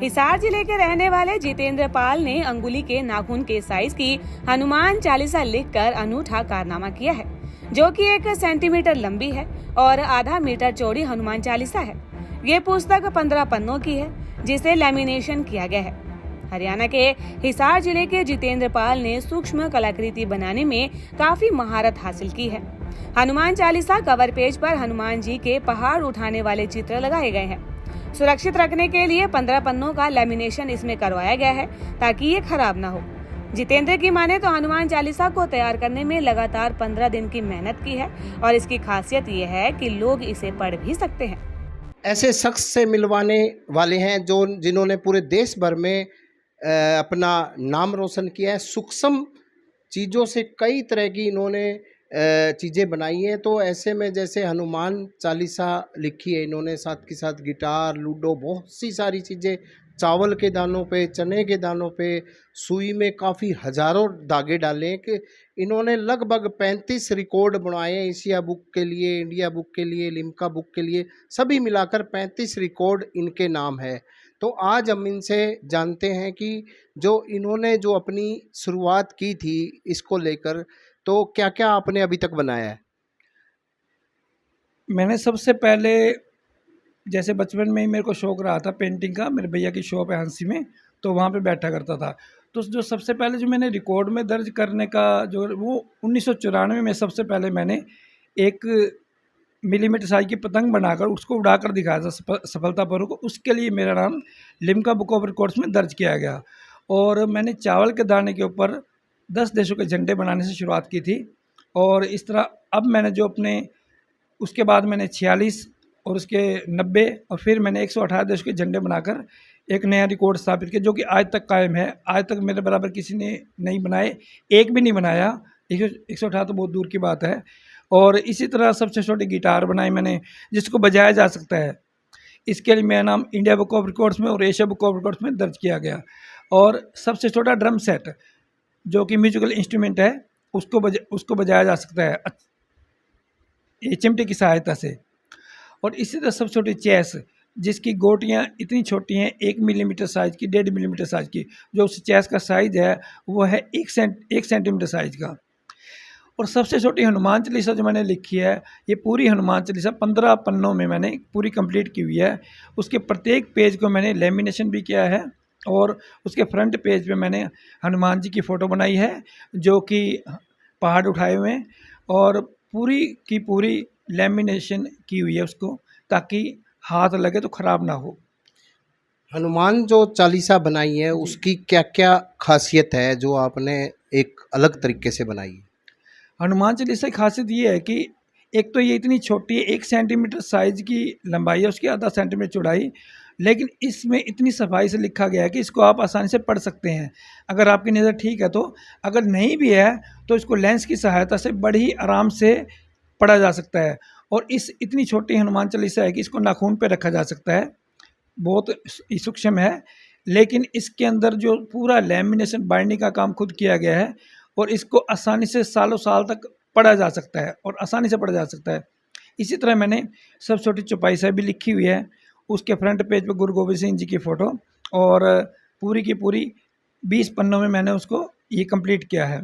हिसार जिले के रहने वाले जितेंद्र पाल ने अंगुली के नाखून के साइज की हनुमान चालीसा लिखकर अनूठा कारनामा किया है, जो कि 1 सेंटीमीटर लंबी है और आधा मीटर चौड़ी हनुमान चालीसा है। ये पुस्तक 15 पन्नों की है, जिसे लैमिनेशन किया गया है। हरियाणा के हिसार जिले के जितेंद्र पाल ने सूक्ष्म कलाकृति बनाने में काफी महारत हासिल की है। हनुमान चालीसा कवर पेज पर हनुमान जी के पहाड़ उठाने वाले चित्र लगाए गए हैं। सुरक्षित रखने के लिए 15 पन्नों का लैमिनेशन इसमें करवाया गया है, ताकि ये खराब ना हो। जितेंद्र की माने तो हनुमान चालीसा को तैयार करने में लगातार 15 दिन की मेहनत की है और इसकी खासियत ये है कि लोग इसे पढ़ भी सकते हैं। ऐसे शख्स से मिलवाने वाले हैं जिन्होंने पूरे देश भर में अपना नाम रोशन किया है। सूक्ष्म चीज़ों से कई तरह की इन्होंने चीज़ें बनाई हैं। तो ऐसे में जैसे हनुमान चालीसा लिखी है इन्होंने, साथ के साथ गिटार, लूडो, बहुत सी सारी चीज़ें, चावल के दानों पे, चने के दानों पे, सुई में काफ़ी हज़ारों धागे डाले हैं कि इन्होंने लगभग 35 रिकॉर्ड बनाए हैं। एशिया बुक के लिए, इंडिया बुक के लिए, लिम्का बुक के लिए, सभी मिलाकर 35 रिकॉर्ड इनके नाम है। तो आज हम इनसे जानते हैं कि इन्होंने जो अपनी शुरुआत की थी इसको लेकर, तो क्या क्या आपने अभी तक बनाया है? मैंने सबसे पहले, जैसे बचपन में ही मेरे को शौक़ रहा था पेंटिंग का। मेरे भैया की शॉप है हंसी में, तो वहाँ पे बैठा करता था। तो जो सबसे पहले जो मैंने रिकॉर्ड में दर्ज करने का वो 1994 में सबसे पहले मैंने 1 मिलीमीटर साइज की पतंग बनाकर उसको उड़ाकर दिखाया था सफलतापूर्वक। उसके लिए मेरा नाम लिम्का बुक ऑफ रिकॉर्ड्स में दर्ज किया गया। और मैंने चावल के दाने के ऊपर 10 देशों के झंडे बनाने से शुरुआत की थी। और इस तरह अब मैंने जो अपने, उसके बाद मैंने 46 और उसके 90 और फिर मैंने 118 देशों के झंडे बनाकर एक नया रिकॉर्ड स्थापित किया, जो कि आज तक कायम है। आज तक मेरे बराबर किसी ने नहीं बनाए, एक भी नहीं बनाया। 118 तो बहुत दूर की बात है। और इसी तरह सबसे छोटी गिटार बनाई मैंने, जिसको बजाया जा सकता है। इसके लिए मेरा नाम इंडिया बुक ऑफ रिकॉर्ड्स में और एशिया बुक ऑफ रिकॉर्ड्स में दर्ज किया गया। और सबसे छोटा ड्रम सेट, जो कि म्यूजिकल इंस्ट्रूमेंट है, उसको बजाया जा सकता है ये चिमटे की सहायता से। और इसी तरह सबसे छोटी चेस, जिसकी गोटियाँ इतनी छोटी हैं 1 मिलीमीटर साइज़ की, 1.5 मिलीमीटर साइज़ की। जो उस चेस का साइज़ है वो है 1 सेंटीमीटर साइज़ का। और सबसे छोटी हनुमान चालीसा जो मैंने लिखी है, ये पूरी हनुमान चालीसा 15 पन्नों में मैंने पूरी कंप्लीट की हुई है। उसके प्रत्येक पेज को मैंने लेमिनेशन भी किया है और उसके फ्रंट पेज पे मैंने हनुमान जी की फ़ोटो बनाई है, जो कि पहाड़ उठाए हुए हैं, और पूरी की पूरी लेमिनेशन की हुई है उसको, ताकि हाथ लगे तो ख़राब ना हो। हनुमान जो चालीसा बनाई है उसकी क्या क्या खासियत है जो आपने एक अलग तरीके से बनाई है? हनुमान चालीसा की खासियत ये है कि एक तो ये इतनी छोटी है, 1 सेंटीमीटर साइज़ की लंबाई है उसकी, आधा सेंटीमीटर चौड़ाई, लेकिन इसमें इतनी सफाई से लिखा गया है कि इसको आप आसानी से पढ़ सकते हैं, अगर आपकी नज़र ठीक है तो। अगर नहीं भी है तो इसको लेंस की सहायता से बड़ी ही आराम से पढ़ा जा सकता है। और इतनी छोटी हनुमान चालीसा है कि इसको नाखून पे रखा जा सकता है, बहुत सूक्ष्म है। लेकिन इसके अंदर जो पूरा लेमिनेशन बाइंडिंग का काम खुद किया गया है, और इसको आसानी से सालों साल तक पढ़ा जा सकता है और आसानी से पढ़ा जा सकता है। इसी तरह मैंने सब छोटी चौपाई से भी लिखी हुई है। उसके फ्रंट पेज पे गुरु गोबिंद सिंह जी की फ़ोटो, और पूरी की पूरी 20 पन्नों में मैंने उसको ये कंप्लीट किया है।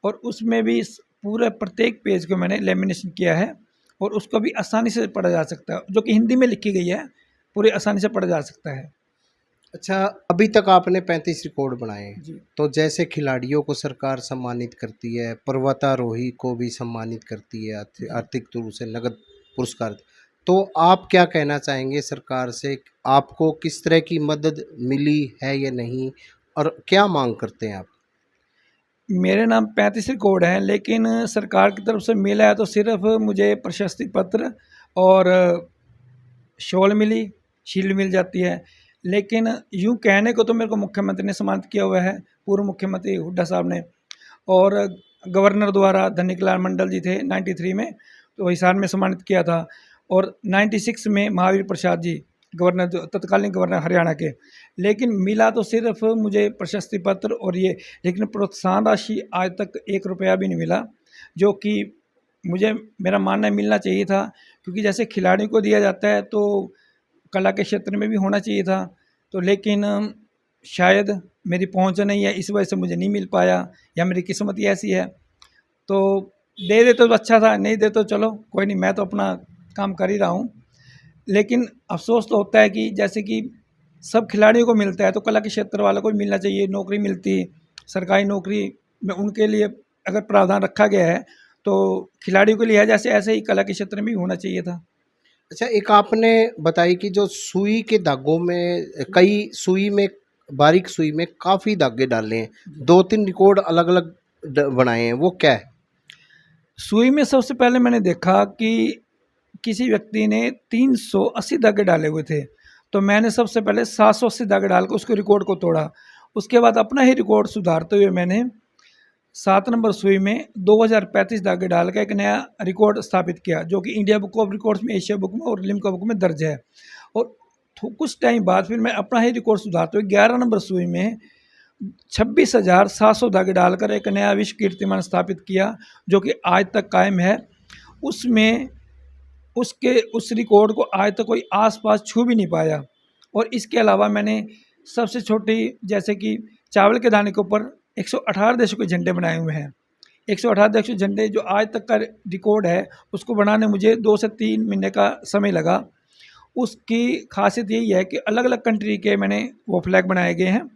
और उसमें भी पूरे प्रत्येक पेज को मैंने लेमिनेशन किया है, और उसको भी आसानी से पढ़ा जा सकता है, जो कि हिंदी में लिखी गई है, पूरी आसानी से पढ़ा जा सकता है। अच्छा, अभी तक आपने 35 रिकॉर्ड बनाए हैं। जी। तो जैसे खिलाड़ियों को सरकार सम्मानित करती है, पर्वतारोही को भी सम्मानित करती है आर्थिक रूप से नगद पुरस्कार, तो आप क्या कहना चाहेंगे सरकार से? आपको किस तरह की मदद मिली है या नहीं, और क्या मांग करते हैं आप? मेरे नाम 35 रिकॉर्ड हैं, लेकिन सरकार की तरफ से मिला है तो सिर्फ मुझे प्रशस्ति पत्र और शॉल मिली, शील्ड मिल जाती है। लेकिन यूँ कहने को तो मेरे को मुख्यमंत्री ने सम्मानित किया हुआ है, पूर्व मुख्यमंत्री हुड्डा साहब ने, और गवर्नर द्वारा धनीकलाल मंडल जी थे 93 में, तो हिसार में सम्मानित किया था। और 96 में महावीर प्रसाद जी, गवर्नर, जो तत्कालीन गवर्नर हरियाणा के। लेकिन मिला तो सिर्फ मुझे प्रशस्ति पत्र और ये, लेकिन प्रोत्साहन राशि आज तक 1 रुपया भी नहीं मिला, जो कि मुझे, मेरा मानना है, मिलना चाहिए था। क्योंकि जैसे खिलाड़ी को दिया जाता है तो कला के क्षेत्र में भी होना चाहिए था। तो लेकिन शायद मेरी पहुंच नहीं है, इस वजह से मुझे नहीं मिल पाया, या मेरी किस्मत ही ऐसी है। तो दे दे तो अच्छा था, नहीं दे तो चलो कोई नहीं, मैं तो अपना काम कर ही रहा हूँ। लेकिन अफ़सोस तो होता है कि जैसे कि सब खिलाड़ियों को मिलता है तो कला के क्षेत्र वालों को भी मिलना चाहिए, नौकरी मिलती, सरकारी नौकरी में उनके लिए अगर प्रावधान रखा गया है तो खिलाड़ियों के लिए है, जैसे ऐसे ही कला के क्षेत्र में भी होना चाहिए था। अच्छा, एक आपने बताई कि जो सुई के धागों में कई सुई में बारीक सुई में काफ़ी धागे डाले हैं, 2-3 रिकॉर्ड अलग-अलग बनाए हैं, वो क्या है? सुई में सबसे पहले मैंने देखा कि किसी व्यक्ति ने 380 धागे डाले हुए थे, तो मैंने सबसे पहले 780 धागे डाल कर उसके रिकॉर्ड को तोड़ा। उसके बाद अपना ही रिकॉर्ड सुधारते हुए मैंने 7 नंबर सुई में 2035 धागे डाल कर एक नया रिकॉर्ड स्थापित किया, जो कि इंडिया बुक ऑफ रिकॉर्ड्स में, एशिया बुक में और लिम्का बुक में दर्ज है। और कुछ टाइम बाद फिर मैं अपना ही रिकॉर्ड सुधारते हुए 11 नंबर सुई में 26,700 धागे डालकर एक नया विश्व कीर्तिमान स्थापित किया, जो कि आज तक कायम है। उसमें उसके उस रिकॉर्ड को आज तक कोई आस-पास छू भी नहीं पाया। और इसके अलावा मैंने सबसे छोटी, जैसे कि चावल के दाने के ऊपर 118 देशों के झंडे बनाए हुए हैं। 118 देशों के झंडे जो आज तक का रिकॉर्ड है, उसको बनाने मुझे 2 से 3 महीने का समय लगा। उसकी खासियत यही है कि अलग-अलग कंट्री के मैंने वो फ्लैग बनाए गए हैं,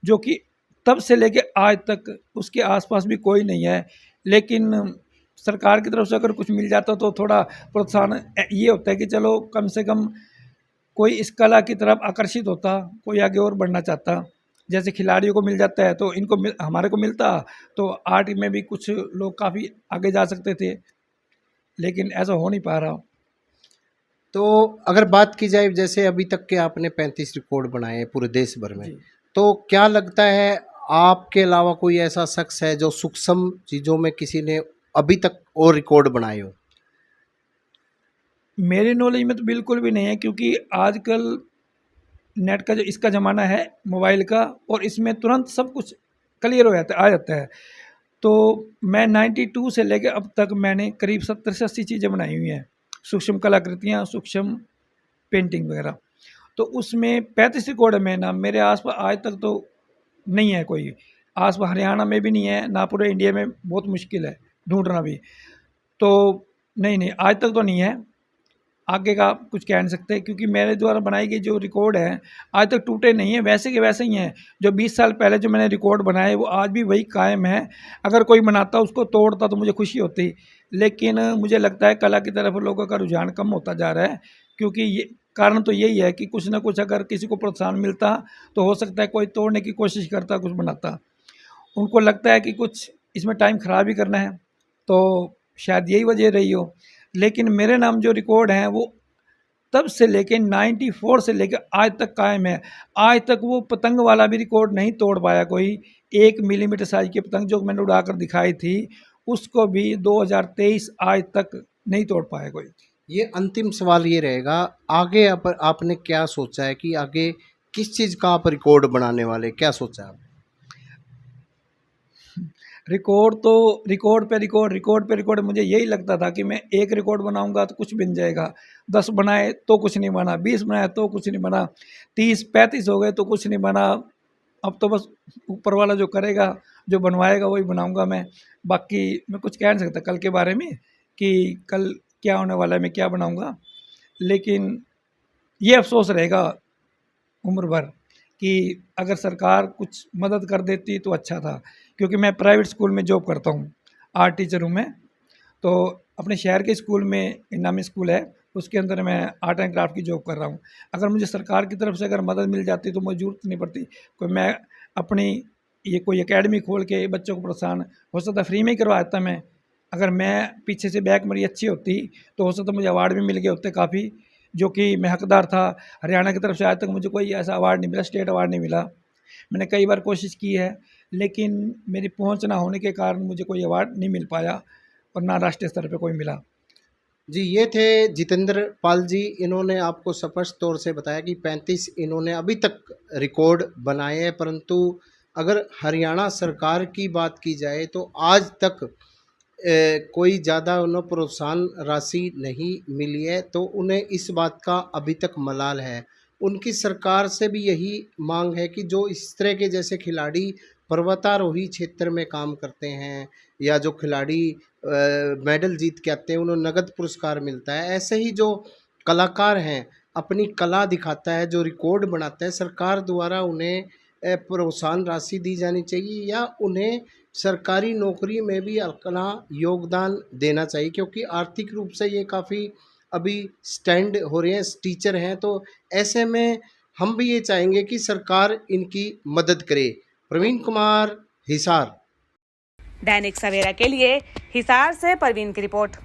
जो कि तब से लेके आज तक उसके आस-पास भी कोई नहीं है। लेकिन सरकार की तरफ से अगर कुछ मिल जाता तो थोड़ा प्रोत्साहन ये होता है कि चलो कम से कम कोई इस कला की तरफ आकर्षित होता, कोई आगे और बढ़ना चाहता। जैसे खिलाड़ियों को मिल जाता है तो इनको हमारे को मिलता, तो आर्ट में भी कुछ लोग काफ़ी आगे जा सकते थे, लेकिन ऐसा हो नहीं पा रहा। तो अगर बात की जाए, जैसे अभी तक के आपने 35 रिकॉर्ड बनाए हैं पूरे देश भर में, तो क्या लगता है आपके अलावा कोई ऐसा शख्स है जो सूक्ष्म चीज़ों में किसी ने अभी तक और रिकॉर्ड बनाए हो? मेरे नॉलेज में तो बिल्कुल भी नहीं है, क्योंकि आजकल नेट का जो इसका ज़माना है, मोबाइल का, और इसमें तुरंत सब कुछ क्लियर हो जाता है, आ जाता है। तो मैं 92 से लेकर अब तक मैंने करीब 70 से 80 चीज़ें बनाई हुई हैं, सूक्ष्म कलाकृतियाँ, सूक्ष्म पेंटिंग वगैरह। तो उसमें 35 रिकॉर्ड है मेरा नाम। मेरे आस-पास आज तक तो नहीं है कोई, आस-पास हरियाणा में भी नहीं है, ना पूरे इंडिया में, बहुत मुश्किल है ढूँढना भी। तो नहीं, आज तक तो नहीं है। आगे का कुछ कह नहीं सकते, क्योंकि मेरे द्वारा बनाई गई जो रिकॉर्ड है आज तक टूटे नहीं हैं, वैसे के वैसे ही हैं। जो 20 साल पहले जो मैंने रिकॉर्ड बनाए वो आज भी वही कायम है। अगर कोई बनाता उसको तोड़ता तो मुझे खुशी होती, लेकिन मुझे लगता है कला की तरफ लोगों का रुझान कम होता जा रहा है, क्योंकि ये कारण तो यही है कि कुछ ना कुछ अगर किसी को प्रोत्साहन मिलता तो हो सकता है कोई तोड़ने की कोशिश करता, कुछ बनाता। उनको लगता है कि कुछ इसमें टाइम ख़राब ही करना है, तो शायद यही वजह रही हो। लेकिन मेरे नाम जो रिकॉर्ड हैं वो तब से लेके 94 से लेके आज तक कायम है। आज तक वो पतंग वाला भी रिकॉर्ड नहीं तोड़ पाया कोई। 1 मिलीमीटर साइज़ की पतंग जो मैंने उड़ाकर दिखाई थी, उसको भी 2023 आज तक नहीं तोड़ पाया कोई। ये अंतिम सवाल ये रहेगा, आगे आपने क्या सोचा है कि आगे किस चीज़ का आप रिकॉर्ड बनाने वाले, क्या सोचा है आपने? रिकॉर्ड तो रिकॉर्ड पे रिकॉर्ड, मुझे यही लगता था कि मैं एक रिकॉर्ड बनाऊंगा तो कुछ बन जाएगा, 10 बनाए तो कुछ नहीं बना, 20 बनाए तो कुछ नहीं बना, 30-35 हो गए तो कुछ नहीं बना। अब तो बस ऊपर वाला जो करेगा, जो बनवाएगा वही बनाऊंगा मैं। बाकी मैं कुछ कह नहीं सकता कल के बारे में कि कल क्या होने वाला है, मैं क्या बनाऊंगा। लेकिन ये अफसोस रहेगा उम्र भर कि अगर सरकार कुछ मदद कर देती तो अच्छा था, क्योंकि मैं प्राइवेट स्कूल में जॉब करता हूँ, आर्ट टीचर हूँ मैं। तो अपने शहर के स्कूल में, इनामी स्कूल है, उसके अंदर मैं आर्ट एंड क्राफ्ट की जॉब कर रहा हूँ। अगर मुझे सरकार की तरफ से अगर मदद मिल जाती तो मुझे ज़रूरत नहीं पड़ती कोई, मैं अपनी ये कोई एकेडमी खोल के बच्चों को प्रोत्साहन हो सकता फ्री में ही करवा देता मैं। अगर मैं पीछे से बैक मेरी अच्छी होती तो हो सकता मुझे अवार्ड भी मिल गए होते काफ़ी, जो कि मैं हकदार था। हरियाणा की तरफ से आज तक मुझे कोई ऐसा अवार्ड नहीं मिला, स्टेट अवार्ड नहीं मिला। मैंने कई बार कोशिश की है, लेकिन मेरी पहुंच ना होने के कारण मुझे कोई अवार्ड नहीं मिल पाया, और ना राष्ट्रीय स्तर पे कोई मिला। जी, ये थे जितेंद्र पाल जी। इन्होंने आपको स्पष्ट तौर से बताया कि 35 इन्होंने अभी तक रिकॉर्ड बनाए हैं, परंतु अगर हरियाणा सरकार की बात की जाए तो आज तक कोई ज़्यादा उन्हें प्रोत्साहन राशि नहीं मिली है, तो उन्हें इस बात का अभी तक मलाल है। उनकी सरकार से भी यही मांग है कि जो इस तरह के जैसे खिलाड़ी पर्वतारोही क्षेत्र में काम करते हैं या जो खिलाड़ी मेडल जीत के आते हैं उन्हें नगद पुरस्कार मिलता है, ऐसे ही जो कलाकार हैं अपनी कला दिखाता है, जो रिकॉर्ड बनाता है, सरकार द्वारा उन्हें प्रोत्साहन राशि दी जानी चाहिए या उन्हें सरकारी नौकरी में भी अपना योगदान देना चाहिए, क्योंकि आर्थिक रूप से ये काफ़ी अभी स्टैंड हो रहे हैं, टीचर हैं, तो ऐसे में हम भी ये चाहेंगे कि सरकार इनकी मदद करे। प्रवीण कुमार, हिसार। दैनिक सवेरा के लिए हिसार से परवीन की रिपोर्ट।